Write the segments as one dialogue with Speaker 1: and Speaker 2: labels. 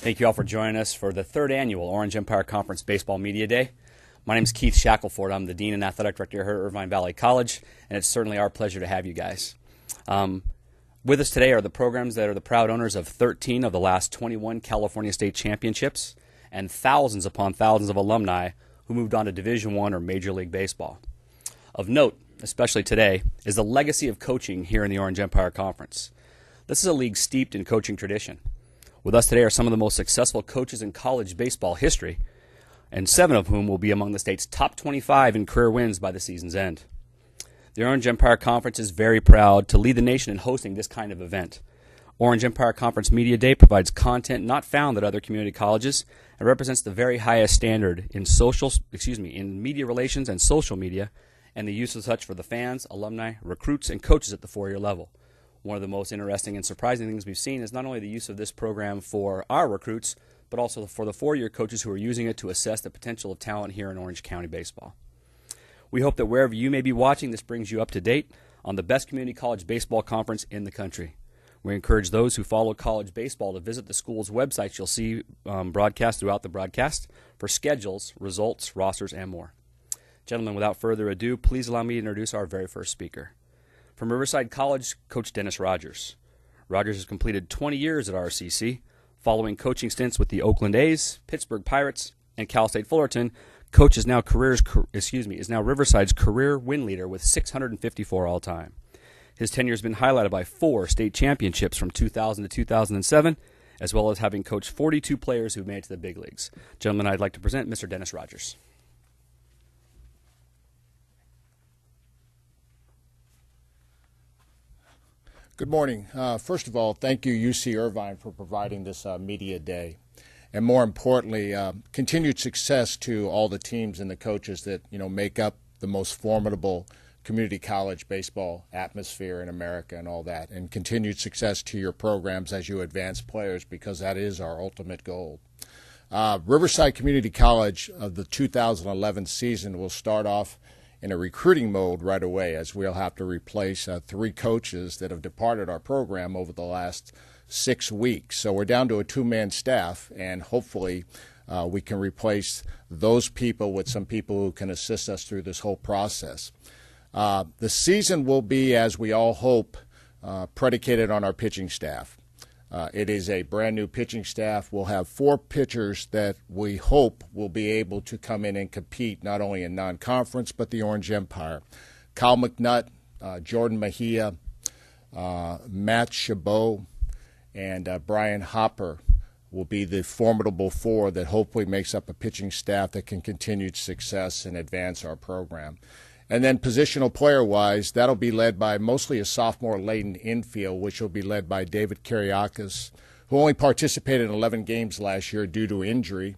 Speaker 1: Thank you all for joining us for the third annual Orange Empire Conference Baseball Media Day. My name is Keith Shackelford. I'm the Dean and Athletic Director here at Irvine Valley College, and it's certainly our pleasure to have you guys. With us today are the programs that are the proud owners of 13 of the last 21 California State Championships and thousands upon thousands of alumni who moved on to Division I or Major League Baseball. Of note, especially today, is the legacy of coaching here in the Orange Empire Conference. This is a league steeped in coaching tradition. With us today are some of the most successful coaches in college baseball history, and 7 of whom will be among the state's top 25 in career wins by the season's end. The Orange Empire Conference is very proud to lead the nation in hosting this kind of event. Orange Empire Conference Media Day provides content not found at other community colleges and represents the very highest standard in media relations and social media, and the use of such for the fans, alumni, recruits, and coaches at the 4-year level. One of the most interesting and surprising things we've seen is not only the use of this program for our recruits, but also for the 4-year coaches who are using it to assess the potential of talent here in Orange County baseball. We hope that wherever you may be watching, this brings you up to date on the best community college baseball conference in the country. We encourage those who follow college baseball to visit the school's websites you'll see broadcast throughout the broadcast for schedules, results, rosters, and more. Gentlemen, without further ado, please allow me to introduce our very first speaker. From Riverside College, Coach Dennis Rogers. Rogers has completed 20 years at RCC, following coaching stints with the Oakland A's, Pittsburgh Pirates, and Cal State Fullerton. Coach is now Riverside's career win leader with 654 all-time. His tenure has been highlighted by 4 state championships from 2000 to 2007, as well as having coached 42 players who made it to the big leagues. Gentlemen, I'd like to present Mr. Dennis Rogers.
Speaker 2: Good morning. First of all, thank you, UC Irvine, for providing this media day. And more importantly, continued success to all the teams and the coaches that, make up the most formidable community college baseball atmosphere in America and all that. And continued success to your programs as you advance players, because that is our ultimate goal. Riverside Community College of the 2011 season will start off in a recruiting mode right away, as we'll have to replace 3 coaches that have departed our program over the last 6 weeks. So we're down to a 2-man staff, and hopefully we can replace those people with some people who can assist us through this whole process. The season will be, as we all hope, predicated on our pitching staff. It is a brand new pitching staff. We'll have 4 pitchers that we hope will be able to come in and compete not only in non-conference but the Orange Empire. Kyle McNutt, Jordan Mejia, Matt Chabot, and Brian Hopper will be the formidable 4 that hopefully makes up a pitching staff that can continue success and advance our program. And then positional player-wise, that'll be led by mostly a sophomore-laden infield, which will be led by David Kiriakis, who only participated in 11 games last year due to injury.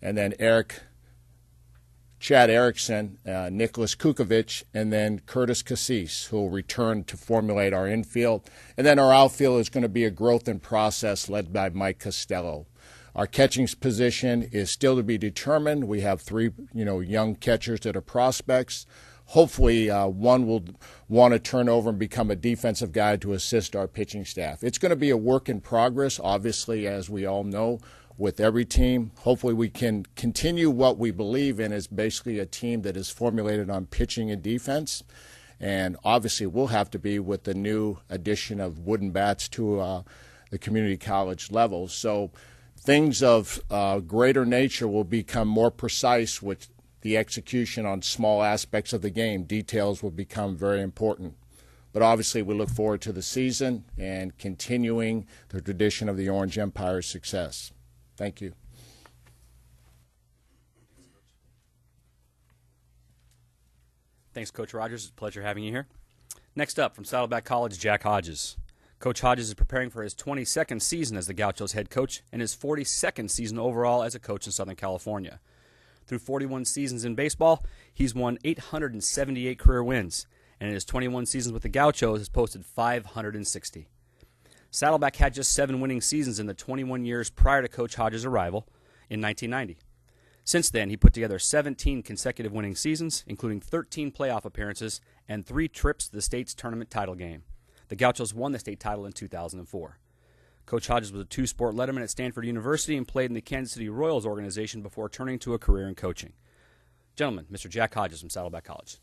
Speaker 2: And then Chad Erickson, Nicholas Kukovic, and then Curtis Cassis, who will return to formulate our infield. And then our outfield is going to be a growth in process led by Mike Costello. Our catching position is still to be determined. We have 3, young catchers that are prospects. Hopefully, one will want to turn over and become a defensive guy to assist our pitching staff. It's going to be a work in progress, obviously, as we all know, with every team. Hopefully, we can continue what we believe in is basically a team that is formulated on pitching and defense. And obviously, we'll have to be with the new addition of wooden bats to the community college level. So things of greater nature will become more precise with the execution on small aspects of the game. Details will become very important. But obviously, we look forward to the season and continuing the tradition of the Orange Empire's success. Thank you.
Speaker 1: Thanks, Coach Rogers. It's a pleasure having you here. Next up, from Saddleback College, Jack Hodges. Coach Hodges is preparing for his 22nd season as the Gauchos head coach and his 42nd season overall as a coach in Southern California. Through 41 seasons in baseball, he's won 878 career wins, and in his 21 seasons with the Gauchos has posted 560. Saddleback had just 7 winning seasons in the 21 years prior to Coach Hodges' arrival in 1990. Since then, he put together 17 consecutive winning seasons, including 13 playoff appearances and 3 trips to the state's tournament title game. The Gauchos won the state title in 2004. Coach Hodges was a two-sport letterman at Stanford University and played in the Kansas City Royals organization before turning to a career in coaching. Gentlemen, Mr. Jack Hodges from Saddleback College.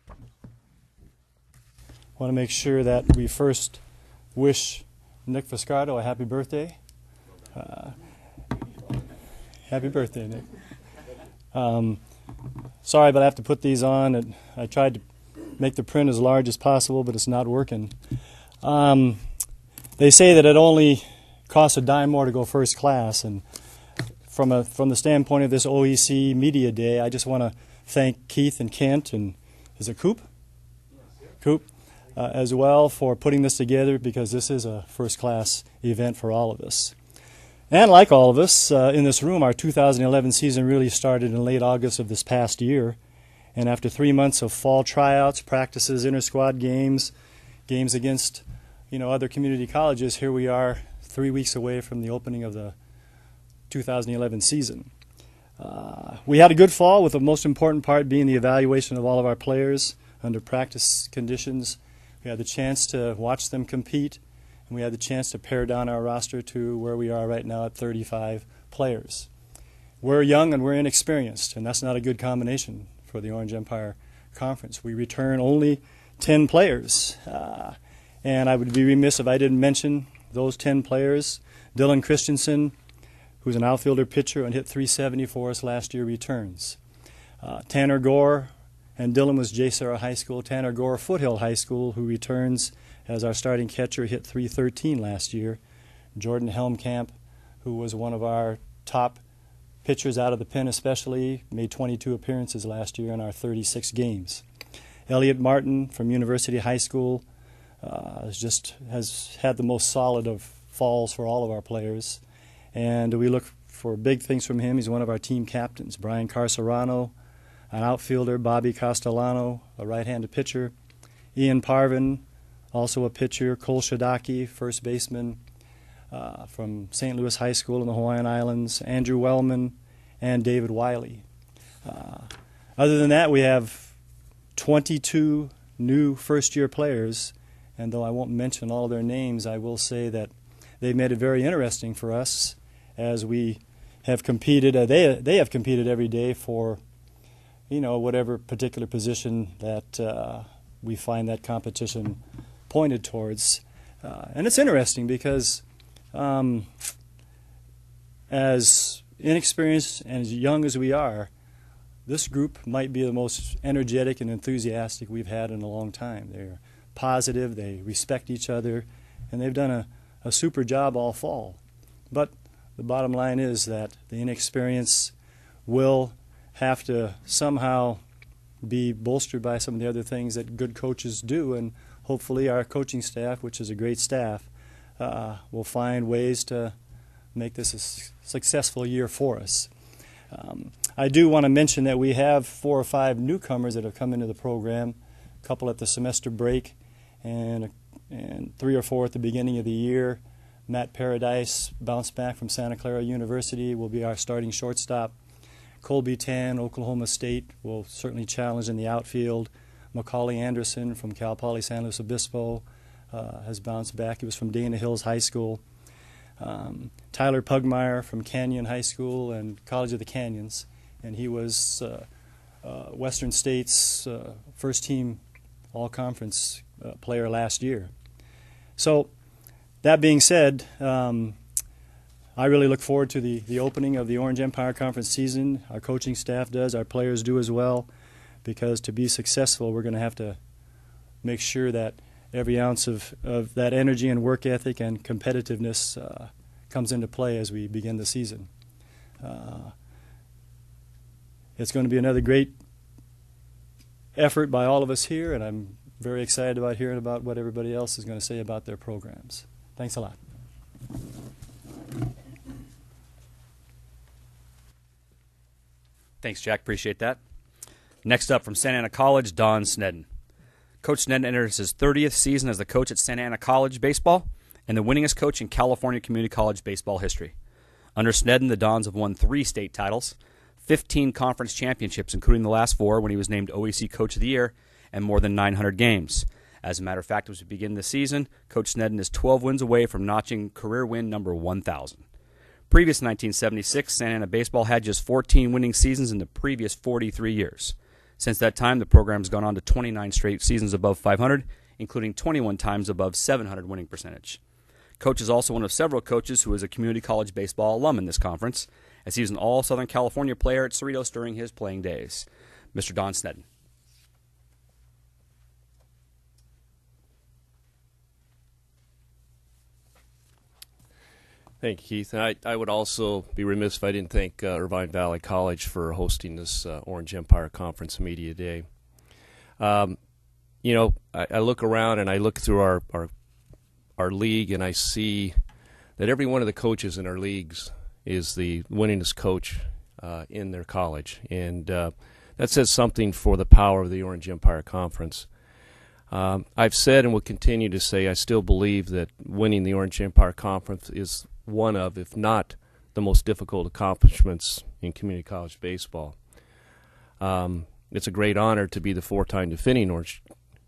Speaker 3: I want to make sure that we first wish Nick Fiscardo a happy birthday. Happy birthday, Nick. Sorry, but I have to put these on. And I tried to make the print as large as possible, but it's not working. They say that it only costs a dime more to go first class, and from the standpoint of this OEC Media Day, I just want to thank Keith and Kent and is it Coop? Coop. As well for putting this together, because this is a first-class event for all of us. And like all of us in this room, our 2011 season really started in late August of this past year. And after 3 months of fall tryouts, practices, inter-squad games, games against other community colleges, here we are 3 weeks away from the opening of the 2011 season. We had a good fall, with the most important part being the evaluation of all of our players under practice conditions. We had the chance to watch them compete, and we had the chance to pare down our roster to where we are right now at 35 players. We're young and we're inexperienced, and that's not a good combination for the Orange Empire Conference. We return only 10 players, and I would be remiss if I didn't mention those 10 players. Dylan Christensen, who's an outfielder pitcher and hit .370 for us last year, returns. Tanner Gore, and Dylan was J. Sarah High School. Tanner Gore, Foothill High School, who returns as our starting catcher, hit .313 last year. Jordan Helmkamp, who was one of our top pitchers out of the pen especially, made 22 appearances last year in our 36 games. Elliot Martin from University High School has had the most solid of falls for all of our players. And we look for big things from him. He's one of our team captains. Brian Carcerano, an outfielder. Bobby Castellano, a right-handed pitcher. Ian Parvin, also a pitcher. Cole Shadaki, first baseman from St. Louis High School in the Hawaiian Islands. Andrew Wellman, and David Wiley. Other than that, we have 22 new first-year players, and though I won't mention all their names, I will say that they've made it very interesting for us as we have competed. They have competed every day for whatever particular position that we find that competition pointed towards. And it's interesting because as inexperienced and as young as we are, this group might be the most energetic and enthusiastic we've had in a long time. They're positive, they respect each other, and they've done a super job all fall. But the bottom line is that the inexperience will have to somehow be bolstered by some of the other things that good coaches do, and hopefully our coaching staff, which is a great staff, will find ways to make this a successful year for us. I do want to mention that we have 4 or 5 newcomers that have come into the program, a couple at the semester break and 3 or 4 at the beginning of the year. Matt Paradise bounced back from Santa Clara University, will be our starting shortstop. Colby Tan, Oklahoma State, will certainly challenge in the outfield. Macaulay Anderson from Cal Poly San Luis Obispo has bounced back. He was from Dana Hills High School. Tyler Pugmire from Canyon High School and College of the Canyons, and he was Western State's first-team all-conference player last year. So that being said, I really look forward to the opening of the Orange Empire Conference season. Our coaching staff does, our players do as well, because to be successful, we're going to have to make sure that every ounce of that energy and work ethic and competitiveness comes into play as we begin the season. It's going to be another great effort by all of us here, and I'm very excited about hearing about what everybody else is going to say about their programs. Thanks a lot.
Speaker 1: Thanks, Jack. Appreciate that. Next up from Santa Ana College, Don Snedden. Coach Snedden enters his 30th season as the coach at Santa Ana College baseball and the winningest coach in California Community College baseball history. Under Snedden, the Dons have won 3 state titles, 15 conference championships, including the last 4 when he was named OEC Coach of the Year, and more than 900 games. As a matter of fact, as we begin the season, Coach Sneddon is 12 wins away from notching career win number 1,000. Previous to 1976, Santa Ana baseball had just 14 winning seasons in the previous 43 years. Since that time, the program has gone on to 29 straight seasons above 500, including 21 times above 700 winning percentage. Coach is also one of several coaches who is a community college baseball alum in this conference, as he was an all-Southern California player at Cerritos during his playing days. Mr. Don Sneddon.
Speaker 4: Thank you, Keith. And I would also be remiss if I didn't thank Irvine Valley College for hosting this Orange Empire Conference Media Day. I look around and I look through our league, and I see that every one of the coaches in our leagues is the winningest coach in their college. And that says something for the power of the Orange Empire Conference. I've said and will continue to say I still believe that winning the Orange Empire Conference is one of, if not the most difficult accomplishments in community college baseball. It's a great honor to be the 4-time defending Orange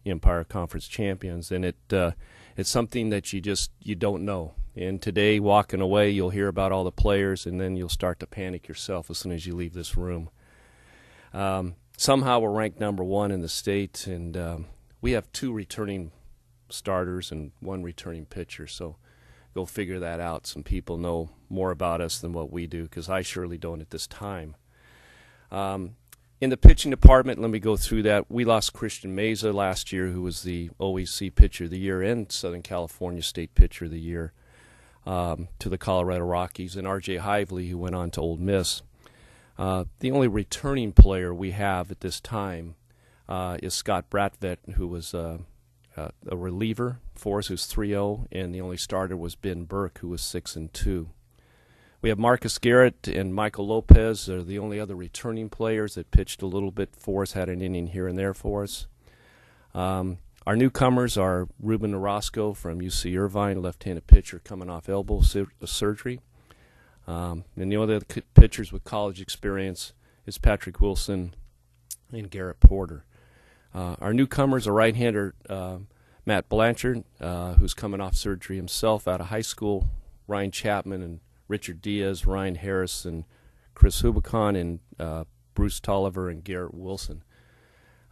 Speaker 4: Empire Conference champions, and it's something that you don't know. And today, walking away, you'll hear about all the players, and then you'll start to panic yourself as soon as you leave this room. Somehow we're ranked number 1 in the state, and we have 2 returning starters and 1 returning pitcher, so go figure that out. Some people know more about us than what we do, because I surely don't at this time. In the pitching department, let me go through that. We lost Christian Meza last year, who was the OEC Pitcher of the Year and Southern California State Pitcher of the Year, to the Colorado Rockies, and R.J. Hively, who went on to Ole Miss. The only returning player we have at this time is Scott Bratvet, who was a reliever for us, who's 3-0, and the only starter was Ben Burke, who was 6-2. We have Marcus Garrett and Michael Lopez are the only other returning players that pitched a little bit for us, had an inning here and there for us. Our newcomers are Ruben Orozco from UC Irvine, left-handed pitcher coming off elbow surgery. And the other pitchers with college experience is Patrick Wilson and Garrett Porter. Our newcomers are right-hander Matt Blanchard, who's coming off surgery himself out of high school, Ryan Chapman and Richard Diaz, Ryan Harris and Chris Hubicon, and Bruce Tolliver and Garrett Wilson.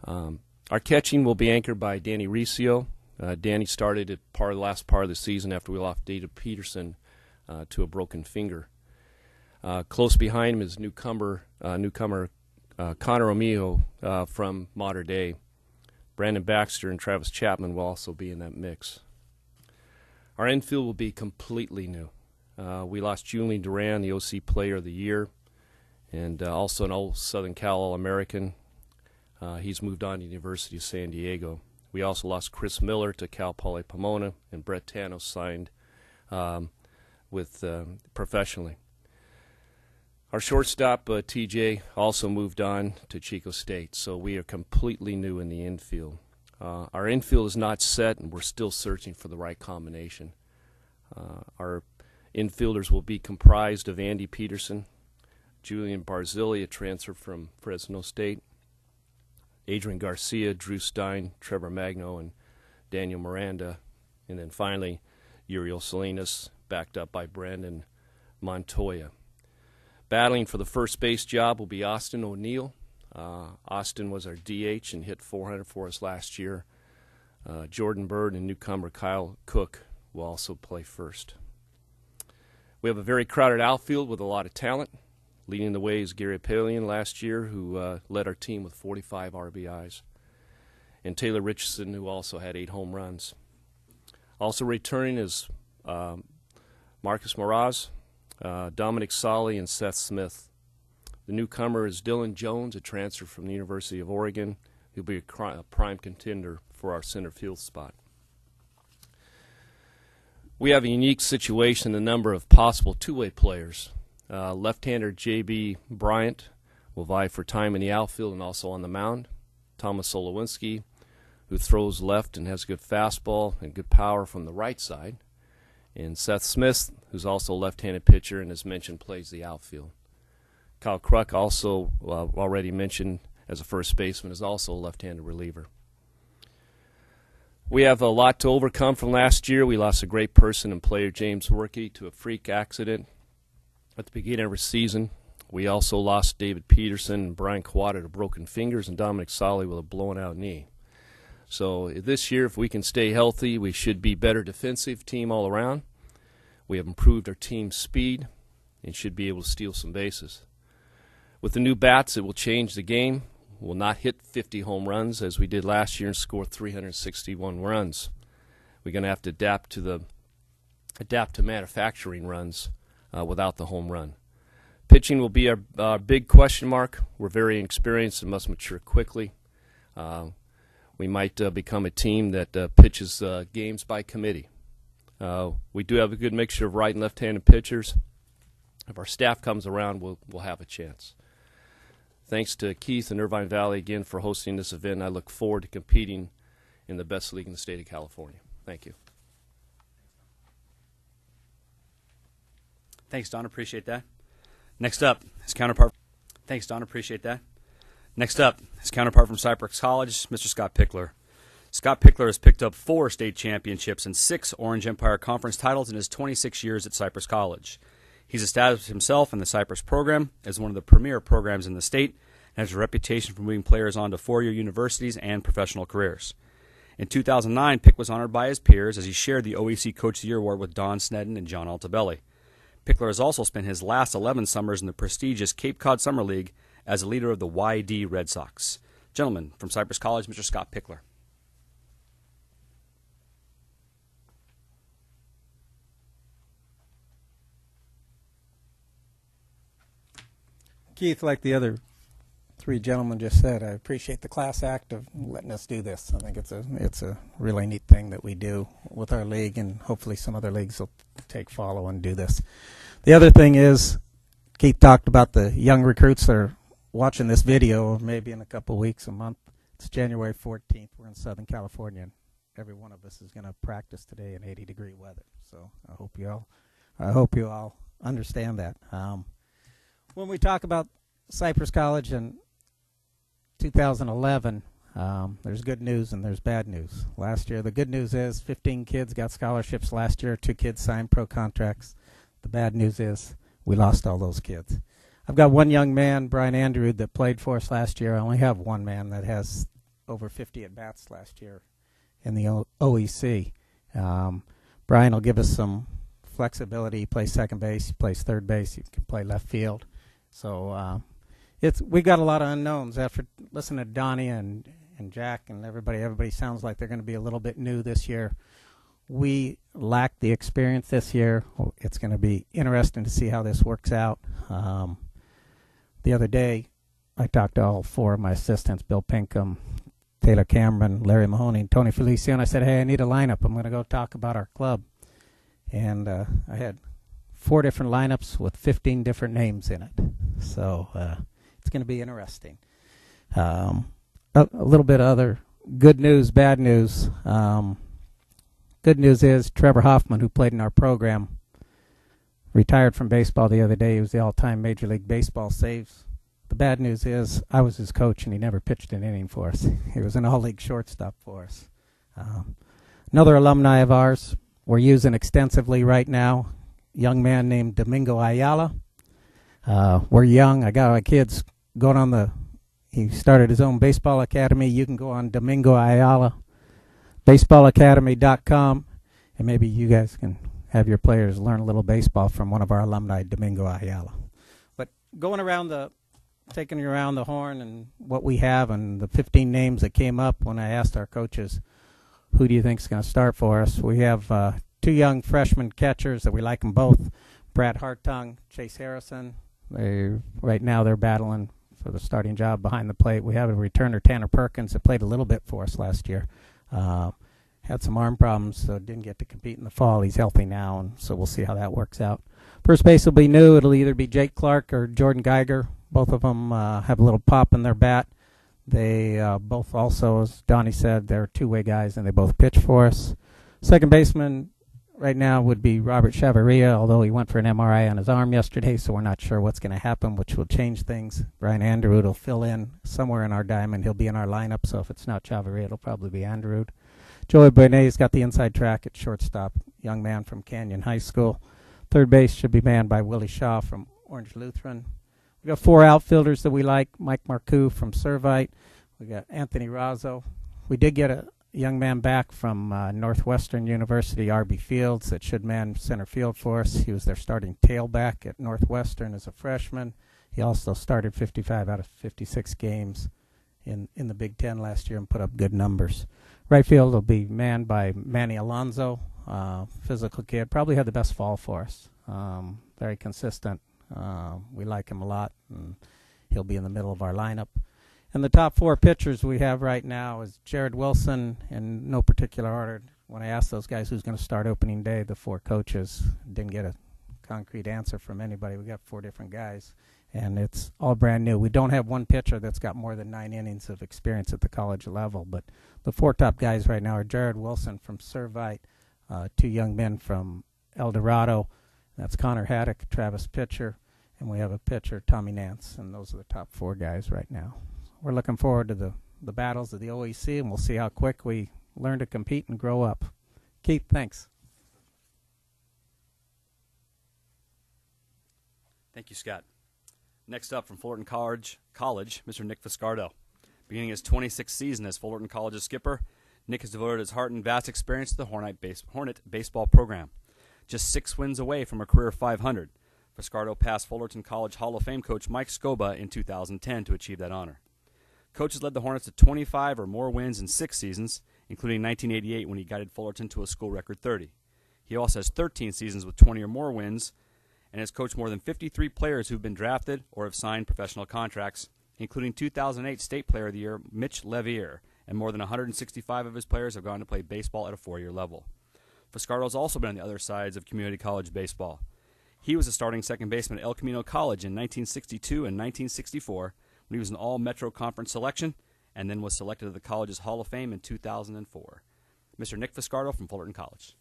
Speaker 4: Our catching will be anchored by Danny Riccio. Danny started at the last part of the season after we lost David Peterson to a broken finger. Close behind him is newcomer Connor Romeo from Mater Dei. Brandon Baxter and Travis Chapman will also be in that mix. Our infield will be completely new. We lost Julian Duran, the OC Player of the Year, and also an old Southern Cal All-American. He's moved on to the University of San Diego. We also lost Chris Miller to Cal Poly Pomona, and Brett Tanos signed professionally. Our shortstop, TJ, also moved on to Chico State, so we are completely new in the infield. Our infield is not set, and we're still searching for the right combination. Our infielders will be comprised of Andy Peterson, Julian Barzilli, a transfer from Fresno State, Adrian Garcia, Drew Stein, Trevor Magno, and Daniel Miranda, and then finally Uriel Salinas, backed up by Brandon Montoya. Battling for the first base job will be Austin O'Neill. Austin was our DH and hit 400 for us last year. Jordan Bird and newcomer Kyle Cook will also play first. We have a very crowded outfield with a lot of talent. Leading the way is Gary Palian last year, who led our team with 45 RBIs. And Taylor Richardson, who also had 8 home runs. Also returning is Marcus Moraz, Dominic Solly, and Seth Smith. The newcomer is Dylan Jones, a transfer from the University of Oregon. He'll be a prime contender for our center field spot. We have a unique situation in the number of possible two-way players. Left-hander J.B. Bryant will vie for time in the outfield and also on the mound. Thomas Solowinski, who throws left and has a good fastball and good power from the right side. And Seth Smith, who's also a left-handed pitcher and, as mentioned, plays the outfield. Kyle Kruk, also already mentioned as a first baseman, is also a left-handed reliever. We have a lot to overcome from last year. We lost a great person and player, James Workey, to a freak accident at the beginning of our season. We also lost David Peterson and Brian Kawada to broken fingers and Dominic Solly with a blown-out knee. So this year, if we can stay healthy, we should be a better defensive team all around. We have improved our team's speed and should be able to steal some bases. With the new bats, it will change the game. We'll not hit 50 home runs as we did last year and score 361 runs. We're going to have to adapt to manufacturing runs without the home run. Pitching will be our big question mark. We're very inexperienced and must mature quickly. We might become a team that pitches games by committee. We do have a good mixture of right and left-handed pitchers. If our staff comes around, we'll have a chance. Thanks to Keith and Irvine Valley again for hosting this event. I look forward to competing in the best league in the state of California. Thank you.
Speaker 1: Thanks, Don. Appreciate that. Next up, his counterpart. Thanks, Don. Appreciate that. Next up, his counterpart from Cypress College, Mr. Scott Pickler. Scott Pickler has picked up 4 state championships and 6 Orange Empire Conference titles in his 26 years at Cypress College. He's established himself in the Cypress program as one of the premier programs in the state and has a reputation for moving players on to four-year universities and professional careers. In 2009, Pick was honored by his peers as he shared the OEC Coach of the Year award with Don Snedden and John Altabelli. Pickler has also spent his last 11 summers in the prestigious Cape Cod Summer League as a leader of the YD Red Sox. Gentlemen, from Cypress College, Mr. Scott Pickler.
Speaker 5: Keith, like the other 3 gentlemen just said, I appreciate the class act of letting us do this. I think it's a really neat thing that we do with our league, and hopefully some other leagues will follow and do this. The other thing is, Keith talked about the young recruits that are watching this video, maybe in a couple weeks, a month. It's January 14th. We're in Southern California, and every one of us is going to practice today in 80-degree weather. So I hope you all understand that. When we talk about Cypress College in 2011, there's good news and there's bad news. Last year, the good news is 15 kids got scholarships last year. 2 kids signed pro contracts. The bad news is we lost all those kids. I've got one young man, Brian Andrew, that played for us last year. I only have one man that has over 50 at-bats last year in the OEC. Brian will give us some flexibility. He plays second base. He plays third base. He can play left field. So we got a lot of unknowns. After listening to Donnie and Jack and everybody sounds like they're going to be a little bit new this year. We lack the experience this year. It's going to be interesting to see how this works out. The other day, I talked to all 4 of my assistants, Bill Pinkham, Taylor Cameron, Larry Mahoney, and Tony Felicio, and I said, hey, I need a lineup. I'm going to go talk about our club. And I had 4 different lineups with 15 different names in it. So it's going to be interesting. A little bit of other good news, bad news. Good news is Trevor Hoffman, who played in our program, retired from baseball the other day. He was the all-time Major League Baseball saves. The bad news is I was his coach, and he never pitched an inning for us. He was an all-league shortstop for us. Another alumni of ours we're using extensively right now, young man named Domingo Ayala. We're young. I got our kids going on he started his own baseball academy. You can go on Domingo Ayala, baseballacademy.com, and maybe you guys can have your players learn a little baseball from one of our alumni, Domingo Ayala. But taking you around the horn and what we have and the 15 names that came up when I asked our coaches, who do you think is going to start for us? We have 2 young freshman catchers that we like them both, Brad Hartung, Chase Harrison. Right now they're battling for the starting job behind the plate. We have a returner, Tanner Perkins, that played a little bit for us last year. Had some arm problems, so didn't get to compete in the fall. He's healthy now, and so we'll see how that works out. First base will be new. It'll either be Jake Clark or Jordan Geiger. Both of them have a little pop in their bat. They both also, as Donnie said, they're 2-way guys, and they both pitch for us. Second baseman, right now would be Robert Chavarria, although he went for an MRI on his arm yesterday, so we're not sure what's going to happen, which will change things. Brian Anderud will fill in somewhere in our diamond. He'll be in our lineup, so if it's not Chavarria, it'll probably be Anderud. Joey Bonet's got the inside track at shortstop, young man from Canyon High School. Third base should be manned by Willie Shaw from Orange Lutheran. We got 4 outfielders that we like. Mike Marcoux from Servite. We got Anthony Razzo. We did get a young man back from Northwestern University, R.B. Fields, that should man center field for us. He was their starting tailback at Northwestern as a freshman. He also started 55 out of 56 games in the Big Ten last year and put up good numbers. Right field will be manned by Manny Alonso, physical kid. Probably had the best fall for us. Very consistent. We like him a lot, and he'll be in the middle of our lineup. And the top 4 pitchers we have right now is Jared Wilson, in no particular order. When I asked those guys who's going to start opening day, the 4 coaches didn't get a concrete answer from anybody. We got 4 different guys, and it's all brand new. We don't have one pitcher that's got more than 9 innings of experience at the college level, but the 4 top guys right now are Jared Wilson from Servite, 2 young men from El Dorado. That's Connor Haddock, Travis Pitcher, and we have a pitcher, Tommy Nance, and those are the top 4 guys right now. We're looking forward to the battles of the OEC, and we'll see how quick we learn to compete and grow up. Keith, thanks.
Speaker 1: Thank you, Scott. Next up from Fullerton College, Mr. Nick Fiscardo. Beginning his 26th season as Fullerton College's skipper, Nick has devoted his heart and vast experience to the Hornet baseball program. Just 6 wins away from a career 500, Fiscardo passed Fullerton College Hall of Fame coach Mike Scoba in 2010 to achieve that honor. Coach has led the Hornets to 25 or more wins in 6 seasons, including 1988 when he guided Fullerton to a school record 30. He also has 13 seasons with 20 or more wins and has coached more than 53 players who've been drafted or have signed professional contracts, including 2008 State Player of the Year Mitch Levier, and more than 165 of his players have gone to play baseball at a 4-year level. Fiscardo has also been on the other sides of community college baseball. He was a starting second baseman at El Camino College in 1962 and 1964, when he was an all-Metro Conference selection, and then was selected to the college's Hall of Fame in 2004. Mr. Nick Fiscardo from Fullerton College.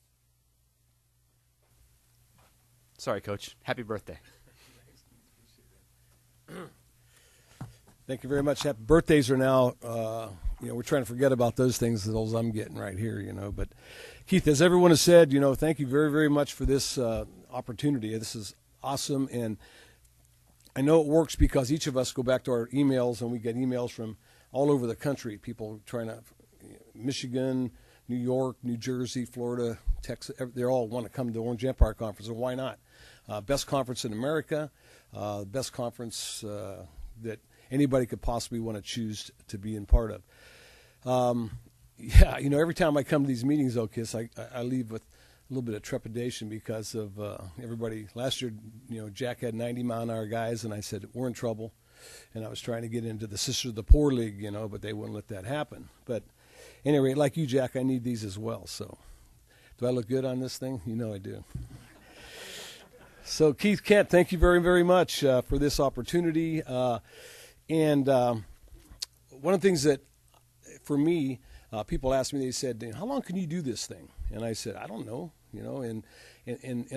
Speaker 1: Sorry, Coach. Happy birthday.
Speaker 6: Thank you very much. Happy birthdays are now, we're trying to forget about those things as old as I'm getting right here, But, Keith, as everyone has said, thank you very, very much for this opportunity. This is awesome, and I know it works because each of us go back to our emails, and we get emails from all over the country, people trying to, Michigan, New York, New Jersey, Florida, Texas, they all want to come to the Orange Empire Conference, and why not? Best conference in America, best conference that anybody could possibly want to choose to be in part of. Every time I come to these meetings, though, Kiss, I leave with a little bit of trepidation because of everybody. Last year, Jack had 90-mile-an-hour guys, and I said, we're in trouble. And I was trying to get into the Sisters of the Poor League, but they wouldn't let that happen. But anyway, like you, Jack, I need these as well. So do I look good on this thing? I do. So, Keith Kent, thank you very, very much for this opportunity. And one of the things that, for me, people asked me, they said, how long can you do this thing? And I said, I don't know, and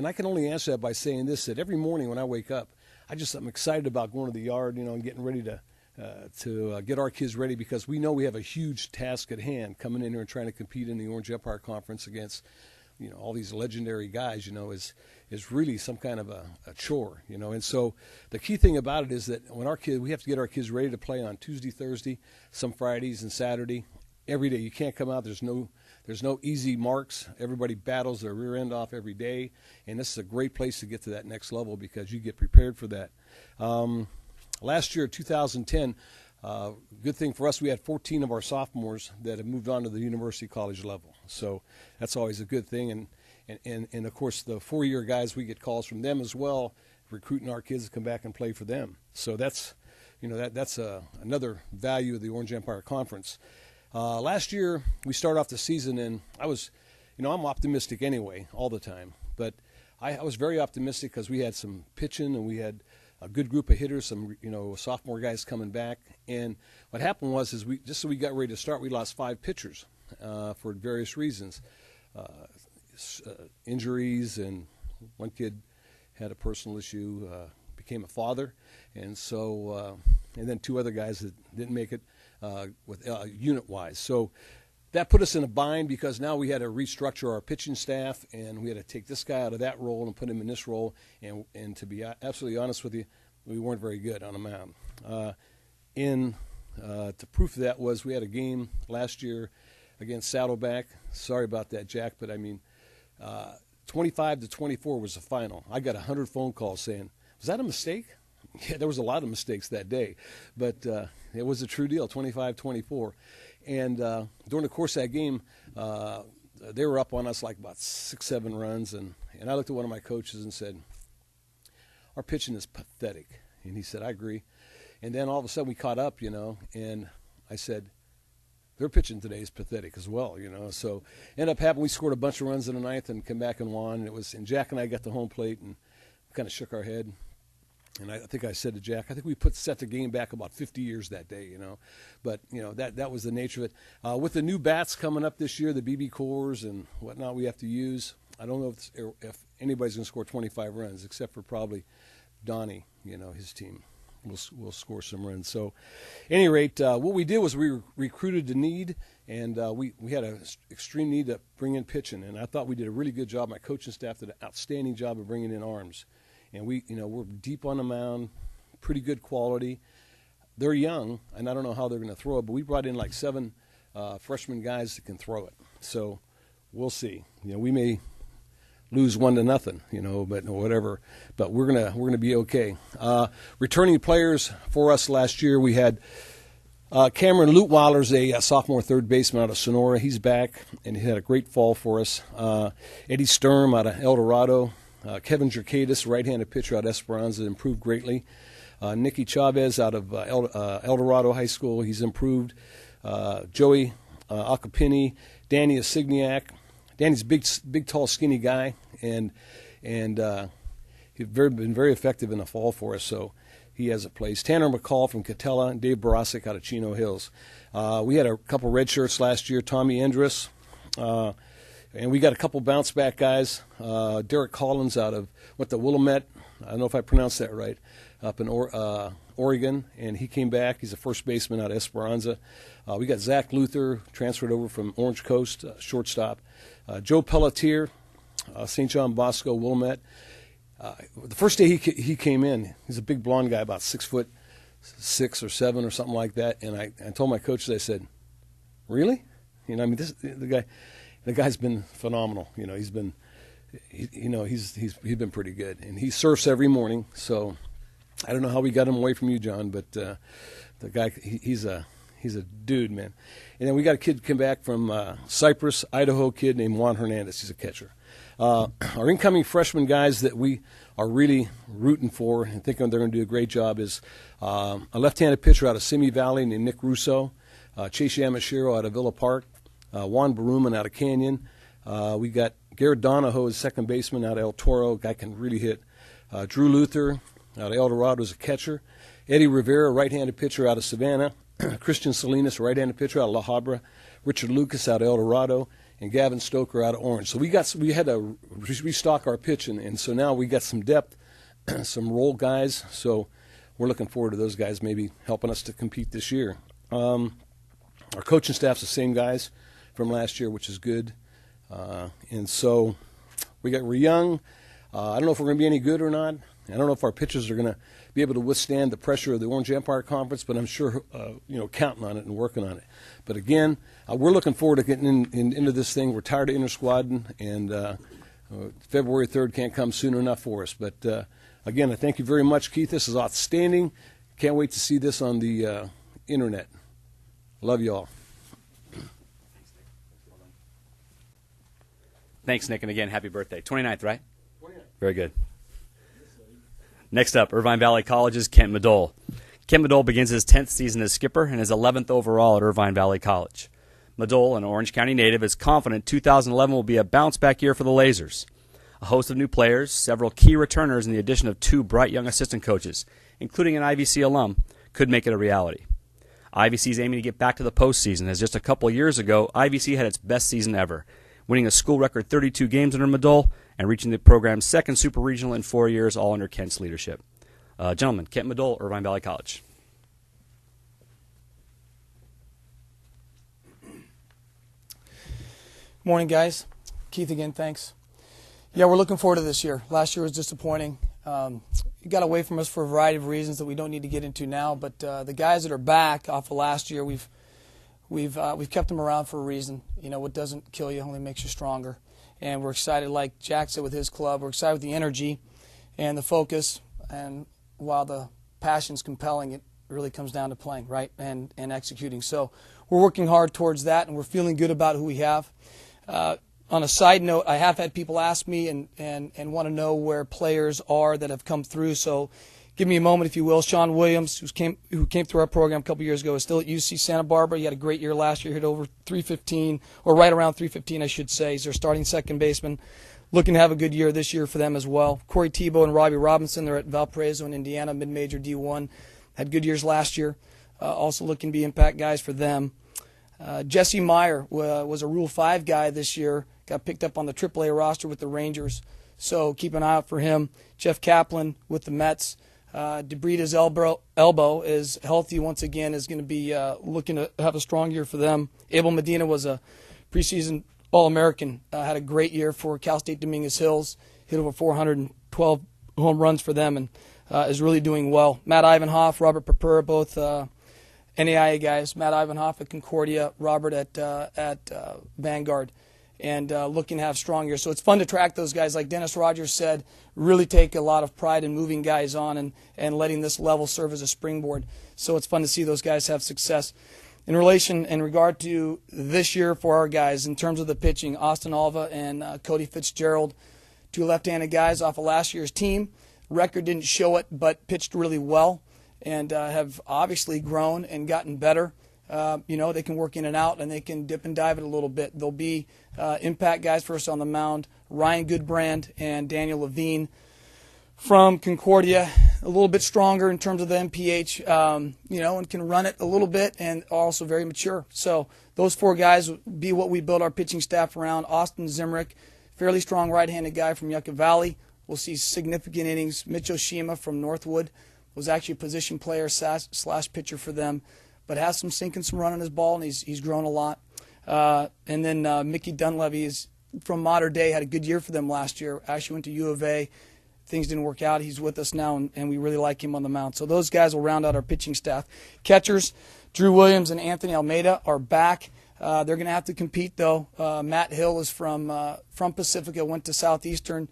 Speaker 6: I can only answer that by saying this, that every morning when I wake up, I'm excited about going to the yard, and getting ready to get our kids ready, because we know we have a huge task at hand coming in here and trying to compete in the Orange Empire Conference against, all these legendary guys, is really some kind of a chore, And so the key thing about it is that we have to get our kids ready to play on Tuesday, Thursday, some Fridays and Saturday, every day. You can't come out. There's no easy marks. Everybody battles their rear end off every day, and this is a great place to get to that next level because you get prepared for that. Last year, 2010, good thing for us, we had 14 of our sophomores that have moved on to the university college level. So that's always a good thing. And of course, the 4-year guys, we get calls from them as well, recruiting our kids to come back and play for them. So that's another value of the Orange Empire Conference. Last year, we started off the season, and I was, I'm optimistic anyway, all the time. But I was very optimistic because we had some pitching, and we had a good group of hitters, some, sophomore guys coming back. And what happened was just as we got ready to start, we lost 5 pitchers for various reasons. injuries, and one kid had a personal issue, became a father, and so and then 2 other guys that didn't make it with unit-wise. So that put us in a bind because now we had to restructure our pitching staff, and we had to take this guy out of that role and put him in this role. And to be absolutely honest with you, we weren't very good on the mound. To proof of that was we had a game last year against Saddleback. Sorry about that, Jack, but I mean, 25-24 was the final. I got 100 phone calls saying, "Was that a mistake?" Yeah, there was a lot of mistakes that day, but it was a true deal, 25-24. And during the course of that game, they were up on us like about 6-7 runs, and I looked at one of my coaches and said, "Our pitching is pathetic." And he said, "I agree." And then all of a sudden we caught up, and I said, "Their pitching today is pathetic as well, So ended up happening, we scored a bunch of runs in the ninth and came back and won. And Jack and I got the home plate and kind of shook our head. And I think I said to Jack, I think we set the game back about 50 years that day, But, that was the nature of it. With the new bats coming up this year, the BB cores and whatnot we have to use, I don't know if anybody's going to score 25 runs, except for probably Donnie, his team will score some runs. So, at any rate, what we did was we recruited the need, and we had an extreme need to bring in pitching. And I thought we did a really good job. My coaching staff did an outstanding job of bringing in arms. And we're deep on the mound, pretty good quality. They're young, and I don't know how they're going to throw it, but we brought in like 7 freshman guys that can throw it. So we'll see. We may lose 1-0, but whatever. But we're gonna be okay. Returning players for us last year, we had Cameron Lutweiler's a sophomore third baseman out of Sonora. He's back, and he had a great fall for us. Eddie Sturm out of El Dorado. Kevin Jerkadis, right-handed pitcher out of Esperanza, improved greatly. Nicky Chavez out of El Dorado High School, he's improved. Joey Acapini, Danny Asigniak. Danny's a big, tall, skinny guy, and he's been very effective in the fall for us, so he has a place. Tanner McCall from Catella, and Dave Barasic out of Chino Hills. We had a couple red shirts last year, Tommy Endress. And we got a couple bounce-back guys. Derek Collins out of the Willamette, I don't know if I pronounced that right, up in Oregon, and he came back. He's a first baseman out of Esperanza. We got Zach Luther, transferred over from Orange Coast, shortstop. Joe Pelletier, St. John Bosco, Willamette. The first day he came in, he's a big blonde guy, about 6'6" or 7" or something like that, and I told my coaches, I said, "Really?" The guy's been phenomenal. He's been pretty good, and he surfs every morning. So I don't know how we got him away from you, John, but the guy he's a dude, man. And then we got a kid come back from Cypress, Idaho, kid named Juan Hernandez. He's a catcher. Our incoming freshman guys that we are really rooting for and thinking they're going to do a great job is a left-handed pitcher out of Simi Valley named Nick Russo, Chase Yamashiro out of Villa Park. Juan Baruman out of Canyon. We got Garrett Donahoe as second baseman out of El Toro. Guy can really hit. Drew Luther out of El Dorado as a catcher. Eddie Rivera, right-handed pitcher out of Savannah. Christian Salinas, right-handed pitcher out of La Habra. Richard Lucas out of El Dorado. And Gavin Stoker out of Orange. So we had to restock our pitching, and so now we got some depth, some role guys. So we're looking forward to those guys maybe helping us to compete this year. Our coaching staff's the same guys from last year, which is good. And so we're young. I don't know if we're going to be any good or not. I don't know if our pitchers are going to be able to withstand the pressure of the Orange Empire Conference, but I'm sure, counting on it and working on it. But again, we're looking forward to getting into this thing. We're tired of inter-squadding, and February 3rd can't come soon enough for us. But again, I thank you very much, Keith. This is outstanding. Can't wait to see this on the internet. Love you all.
Speaker 1: Thanks, Nick, and again, happy birthday. 29th, right? 29th. Very good. Next up, Irvine Valley College's Kent Madole. Kent Madole begins his 10th season as skipper and is 11th overall at Irvine Valley College. Madole, an Orange County native, is confident 2011 will be a bounce-back year for the Lasers. A host of new players, several key returners, and the addition of 2 bright young assistant coaches, including an IVC alum, could make it a reality. IVC is aiming to get back to the postseason, as just a couple years ago, IVC had its best season ever, winning a school record 32 games under Madole and reaching the program's second super regional in 4 years, all under Kent's leadership. Gentlemen, Kent Madole, Irvine Valley College.
Speaker 7: Morning, guys. Keith again, thanks. Yeah, we're looking forward to this year. Last year was disappointing. It got away from us for a variety of reasons that we don't need to get into now. But the guys that are back off of last year, we've kept them around for a reason. You know, what doesn't kill you only makes you stronger. And we're excited, like Jack said with his club. We're excited with the energy and the focus. And while the passion's compelling, it really comes down to playing, right, and executing. So we're working hard towards that, and we're feeling good about who we have. On a side note, I have had people ask me and want to know where players are that have come through. So give me a moment, if you will. Sean Williams, who came through our program a couple years ago, is still at UC Santa Barbara. He had a great year last year, hit over 315, or right around 315, I should say. He's their starting second baseman. Looking to have a good year this year for them as well. Corey Tebow and Robbie Robinson, they're at Valparaiso in Indiana, mid-major D1. Had good years last year. Also looking to be impact guys for them. Jesse Meyer was a Rule 5 guy this year. Got picked up on the AAA roster with the Rangers. So keep an eye out for him. Jeff Kaplan with the Mets. DeBrita's elbow is healthy once again, is going to be looking to have a strong year for them. Abel Medina was a preseason All-American. Had a great year for Cal State Dominguez Hills. Hit over 412 home runs for them and is really doing well. Matt Ivanhoff, Robert Pepper, both NAIA guys. Matt Ivanhoff at Concordia, Robert at Vanguard. And looking to have strong years. So it's fun to track those guys. Like Dennis Rogers said, really take a lot of pride in moving guys on and letting this level serve as a springboard. So it's fun to see those guys have success. In regard to this year for our guys, in terms of the pitching, Austin Alva and Cody Fitzgerald, two left-handed guys off of last year's team. Record didn't show it, but pitched really well and have obviously grown and gotten better. They can work in and out, and they can dip and dive it a little bit. They'll be impact guys for us on the mound. Ryan Goodbrand and Daniel Levine from Concordia, a little bit stronger in terms of the MPH, and can run it a little bit, and also very mature. So those four guys will be what we build our pitching staff around. Austin Zimrick, fairly strong right-handed guy from Yucca Valley. We'll see significant innings. Mitch Oshima from Northwood was actually a position player slash pitcher for them, but has some sink and some run on his ball, and he's grown a lot. And then Mickey Dunleavy is from Mater Dei, had a good year for them last year. Actually went to U of A. Things didn't work out. He's with us now, and we really like him on the mound. So those guys will round out our pitching staff. Catchers, Drew Williams and Anthony Almeida are back. They're going to have to compete, though. Matt Hill is from Pacifica, went to Southeastern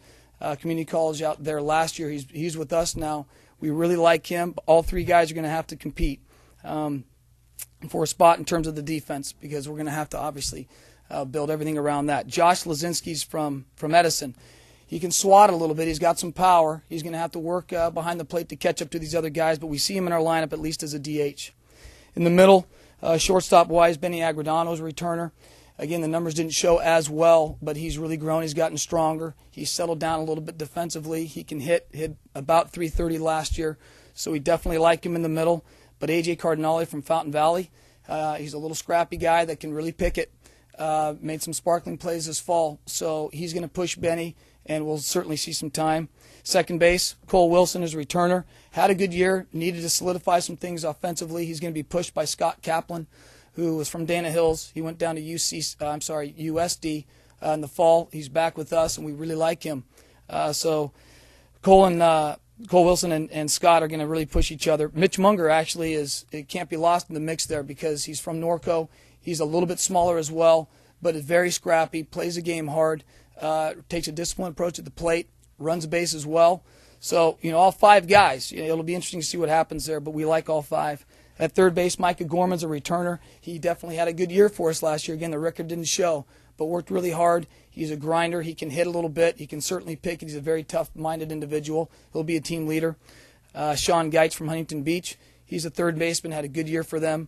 Speaker 7: Community College out there last year. He's with us now. We really like him. All three guys are going to have to compete for a spot in terms of the defense, because we're going to have to obviously build everything around that. Josh Lazinski's from Edison. He can swat a little bit. He's got some power. He's going to have to work behind the plate to catch up to these other guys, but we see him in our lineup at least as a DH. In the middle, shortstop-wise, Benny Agradano's a returner. Again, the numbers didn't show as well, but he's really grown. He's gotten stronger. He's settled down a little bit defensively. He can hit about 330 last year, so we definitely like him in the middle. But A.J. Cardinale from Fountain Valley, he's a little scrappy guy that can really pick it. Made some sparkling plays this fall, so he's going to push Benny, and we'll certainly see some time. Second base, Cole Wilson is a returner. Had a good year, needed to solidify some things offensively. He's going to be pushed by Scott Kaplan, who was from Dana Hills. He went down to USD in the fall. He's back with us, and we really like him. So Cole Wilson and Scott are going to really push each other. Mitch Munger actually it can't be lost in the mix there, because he's from Norco. He's a little bit smaller as well, but is very scrappy, plays the game hard, takes a disciplined approach at the plate, runs the base as well. So, all five guys, it'll be interesting to see what happens there, but we like all five. At third base, Micah Gorman's a returner. He definitely had a good year for us last year. Again, the record didn't show, but worked really hard. He's a grinder. He can hit a little bit. He can certainly pick. He's a very tough-minded individual. He'll be a team leader. Sean Geitz from Huntington Beach. He's a third baseman, had a good year for them.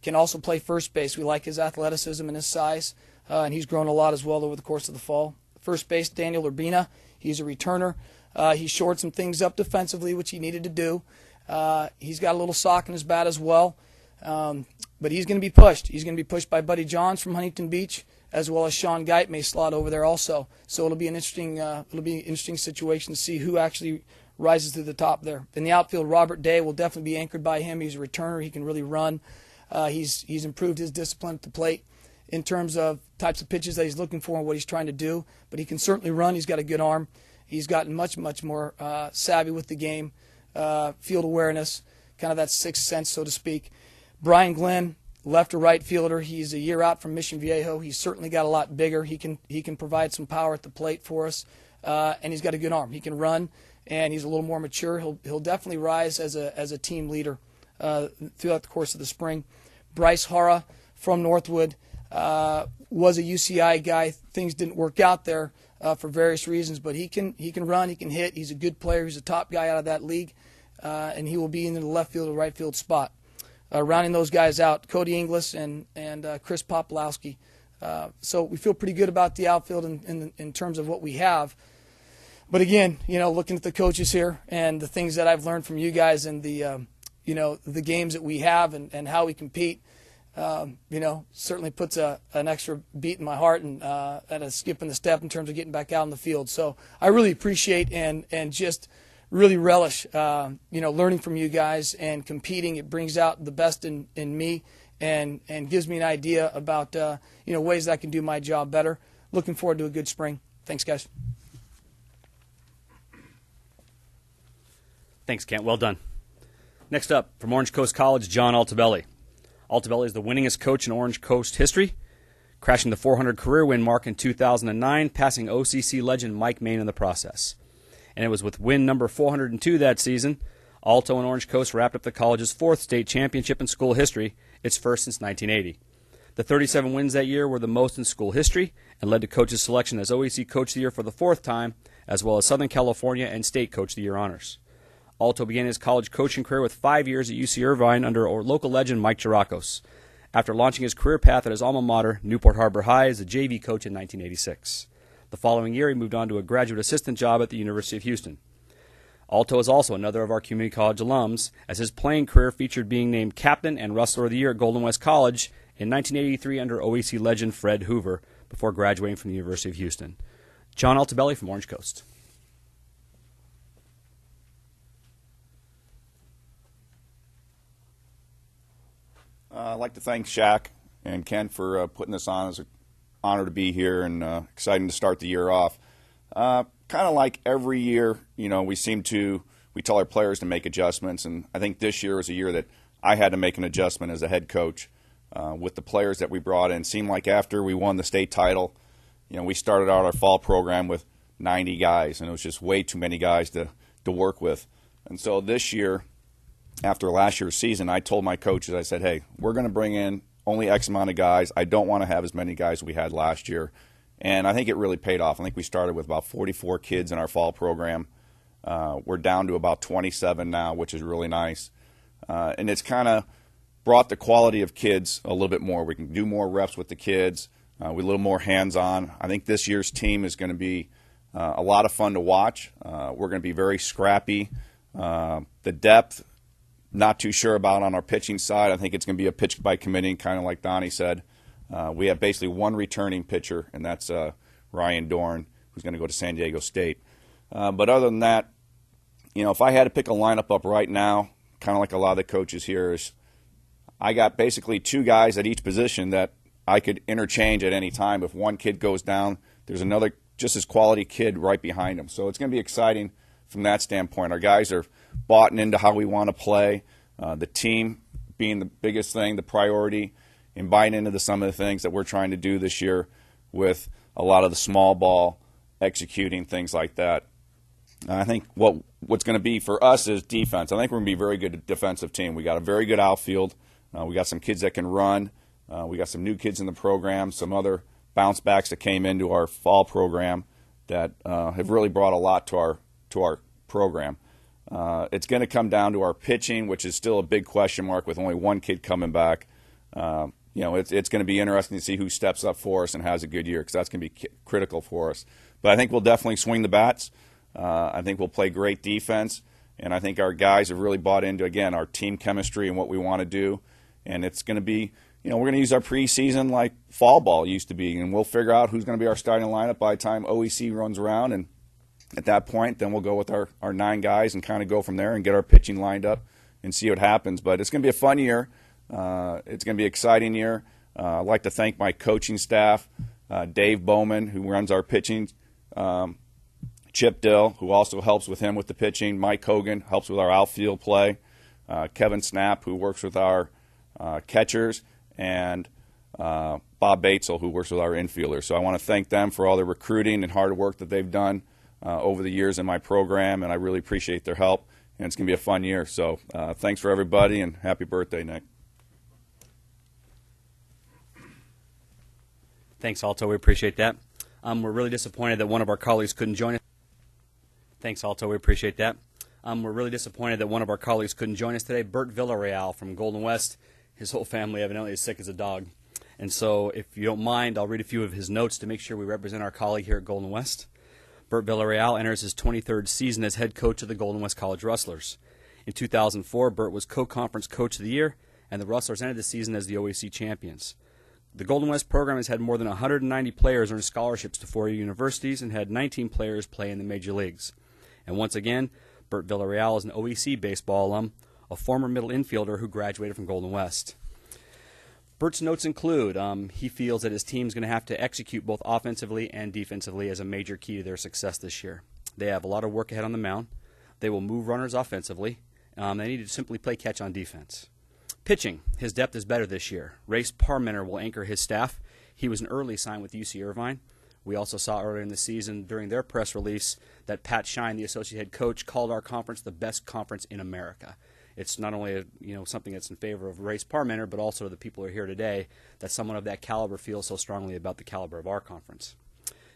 Speaker 7: Can also play first base. We like his athleticism and his size, and he's grown a lot as well over the course of the fall. First base, Daniel Urbina. He's a returner. He shored some things up defensively, which he needed to do. He's got a little sock in his bat as well, but he's going to be pushed. He's going to be pushed by Buddy Johns from Huntington Beach, as well as Sean Geit may slot over there also. So it'll be an interesting situation to see who actually rises to the top there. In the outfield, Robert Day will definitely be anchored by him. He's a returner. He can really run. He's improved his discipline at the plate in terms of types of pitches that he's looking for and what he's trying to do. But he can certainly run. He's got a good arm. He's gotten much more savvy with the game, field awareness, kind of that sixth sense, so to speak. Brian Glenn, left or right fielder. He's a year out from Mission Viejo. He's certainly got a lot bigger. He can provide some power at the plate for us, and he's got a good arm. He can run, and he's a little more mature. He'll definitely rise as a team leader throughout the course of the spring. Bryce Hara from Northwood was a UCI guy. Things didn't work out there for various reasons, but he can run, he can hit. He's a good player. He's a top guy out of that league, and he will be in the left field or right field spot. Rounding those guys out, Cody Inglis and Chris Popolowski. So we feel pretty good about the outfield in terms of what we have. But again, looking at the coaches here and the things that I've learned from you guys and the games that we have and how we compete, certainly puts an extra beat in my heart and a skip in the step in terms of getting back out in the field. So I really appreciate and just really relish, learning from you guys and competing. It brings out the best in me and gives me an idea about, ways that I can do my job better. Looking forward to a good spring. Thanks, guys.
Speaker 1: Thanks, Kent. Well done. Next up, from Orange Coast College, John Altobelli. Altobelli is the winningest coach in Orange Coast history, crashing the 400 career win mark in 2009, passing OCC legend Mike Main in the process. And it was with win number 402 that season, Alto and Orange Coast wrapped up the college's fourth state championship in school history, its first since 1980. The 37 wins that year were the most in school history and led to coach's selection as OEC Coach of the Year for the fourth time, as well as Southern California and State Coach of the Year honors. Alto began his college coaching career with 5 years at UC Irvine under local legend Mike Gerakos, after launching his career path at his alma mater, Newport Harbor High, as a JV coach in 1986. The following year, he moved on to a graduate assistant job at the University of Houston. Alto is also another of our community college alums, as his playing career featured being named captain and wrestler of the year at Golden West College in 1983 under OEC legend Fred Hoover, before graduating from the University of Houston. John Altobelli from Orange Coast.
Speaker 8: I'd like to thank Shaq and Ken for putting this on. It's an honor to be here and exciting to start the year off. Kind of like every year, we tell our players to make adjustments, and I think this year was a year that I had to make an adjustment as a head coach with the players that we brought in. It seemed like after we won the state title, we started out our fall program with 90 guys, and it was just way too many guys to work with. And so this year, after last year's season, I told my coaches, I said, hey, we're going to bring in only X amount of guys. I don't want to have as many guys as we had last year. And I think it really paid off. I think we started with about 44 kids in our fall program. We're down to about 27 now, which is really nice. And it's kind of brought the quality of kids a little bit more. We can do more reps with the kids. We're a little more hands-on. I think this year's team is going to be a lot of fun to watch. We're going to be very scrappy. The depth, not too sure about on our pitching side. I think it's going to be a pitch by committee, kind of like Donnie said. We have basically one returning pitcher, and that's Ryan Dorn, who's going to go to San Diego State. But other than that, if I had to pick a lineup up right now, kind of like a lot of the coaches here, is I got basically two guys at each position that I could interchange at any time. If one kid goes down, there's another just as quality kid right behind him. So it's going to be exciting from that standpoint. Our guys are bought into how we want to play, the team being the biggest thing, the priority, and buying into some of the things that we're trying to do this year with a lot of the small ball, executing, things like that. I think what's going to be for us is defense. I think we're going to be a very good defensive team. We got a very good outfield. We got some kids that can run. We got some new kids in the program, some other bounce backs that came into our fall program that have really brought a lot to our program. It's going to come down to our pitching, which is still a big question mark with only one kid coming back. It's going to be interesting to see who steps up for us and has a good year, because that's going to be critical for us. But I think we'll definitely swing the bats. I think we'll play great defense, and I think our guys have really bought into, again, our team chemistry and what we want to do. And it's going to be, we're going to use our preseason like fall ball used to be, and we'll figure out who's going to be our starting lineup by the time OEC runs around. And at that point, then we'll go with our 9 guys and kind of go from there and get our pitching lined up and see what happens. But it's going to be a fun year. It's going to be an exciting year. I'd like to thank my coaching staff, Dave Bowman, who runs our pitching, Chip Dill, who also helps with him with the pitching, Mike Hogan helps with our outfield play, Kevin Snap, who works with our catchers, and Bob Batesel, who works with our infielders. So I want to thank them for all the recruiting and hard work that they've done over the years in my program, and I really appreciate their help, and it's going to be a fun year. So thanks for everybody, and happy birthday, Nick.
Speaker 1: Thanks, Alto. We appreciate that. We're really disappointed that one of our colleagues couldn't join us. Thanks, Alto. We appreciate that. We're really disappointed that one of our colleagues couldn't join us today. Bert Villarreal from Golden West. His whole family evidently is sick as a dog. And so if you don't mind, I'll read a few of his notes to make sure we represent our colleague here at Golden West. Bert Villarreal enters his 23rd season as head coach of the Golden West College Rustlers. In 2004, Bert was co-conference coach of the year, and the Rustlers ended the season as the OEC champions. The Golden West program has had more than 190 players earn scholarships to 4 universities and had 19 players play in the major leagues. And once again, Bert Villarreal is an OEC baseball alum, a former middle infielder who graduated from Golden West. Bert's notes include he feels that his team is going to have to execute both offensively and defensively as a major key to their success this year. They have a lot of work ahead on the mound. They will move runners offensively. They need to simply play catch on defense. Pitching, his depth is better this year. Race Parmenter will anchor his staff. He was an early sign with UC Irvine. We also saw earlier in the season during their press release that Pat Shine, the associate head coach, called our conference the best conference in America. It's not only something that's in favor of Race Parmenter, but also the people who are here today, that someone of that caliber feels so strongly about the caliber of our conference.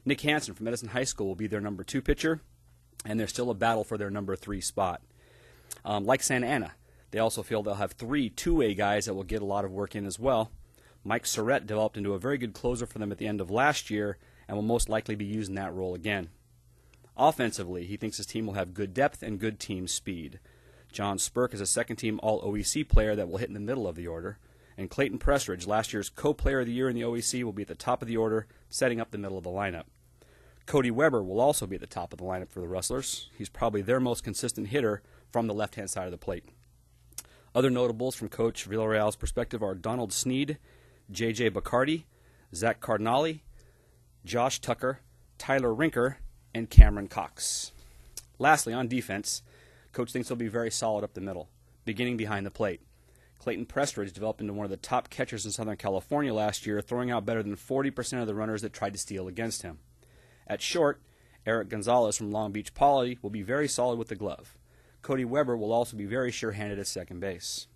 Speaker 1: Nick Hansen from Edison High School will be their number 2 pitcher, and there's still a battle for their number 3 spot. Like Santa Ana, they also feel they'll have 3 two-way guys that will get a lot of work in as well. Mike Surrett developed into a very good closer for them at the end of last year and will most likely be used in that role again. Offensively, he thinks his team will have good depth and good team speed. John Spurk is a second-team All-OEC player that will hit in the middle of the order. And Clayton Prestridge, last year's co-player of the year in the OEC, will be at the top of the order, setting up the middle of the lineup. Cody Weber will also be at the top of the lineup for the Rustlers. He's probably their most consistent hitter from the left-hand side of the plate. Other notables from Coach Villarreal's perspective are Donald Sneed, J.J. Bacardi, Zach Cardinale, Josh Tucker, Tyler Rinker, and Cameron Cox. Lastly, on defense, Coach thinks they'll be very solid up the middle, beginning behind the plate. Clayton Prestridge developed into one of the top catchers in Southern California last year, throwing out better than 40% of the runners that tried to steal against him. At short, Eric Gonzalez from Long Beach Poly will be very solid with the glove. Cody Weber will also be very sure-handed at second base.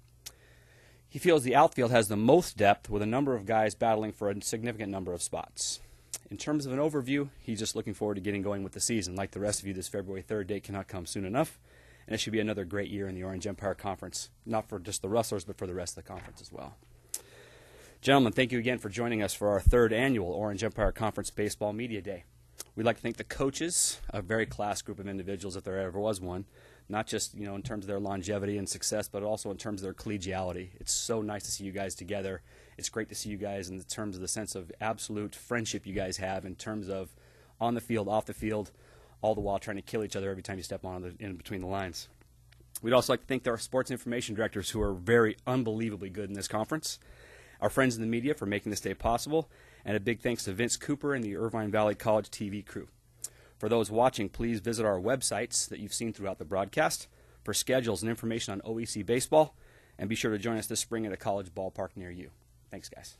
Speaker 1: He feels the outfield has the most depth, with a number of guys battling for a significant number of spots. In terms of an overview, he's just looking forward to getting going with the season. Like the rest of you, this February 3rd date cannot come soon enough, and it should be another great year in the Orange Empire Conference, not for just the Rustlers, but for the rest of the conference as well. Gentlemen, thank you again for joining us for our 3rd annual Orange Empire Conference Baseball Media Day. We'd like to thank the coaches, a very class group of individuals if there ever was one, not just in terms of their longevity and success, but also in terms of their collegiality. It's so nice to see you guys together. It's great to see you guys in terms of the sense of absolute friendship you guys have in terms of on the field, off the field, all the while trying to kill each other every time you step on in between the lines. We'd also like to thank our sports information directors who are very unbelievably good in this conference, our friends in the media for making this day possible, and a big thanks to Vince Cooper and the Irvine Valley College TV crew. For those watching, please visit our websites that you've seen throughout the broadcast for schedules and information on OEC baseball, and be sure to join us this spring at a college ballpark near you. Thanks, guys.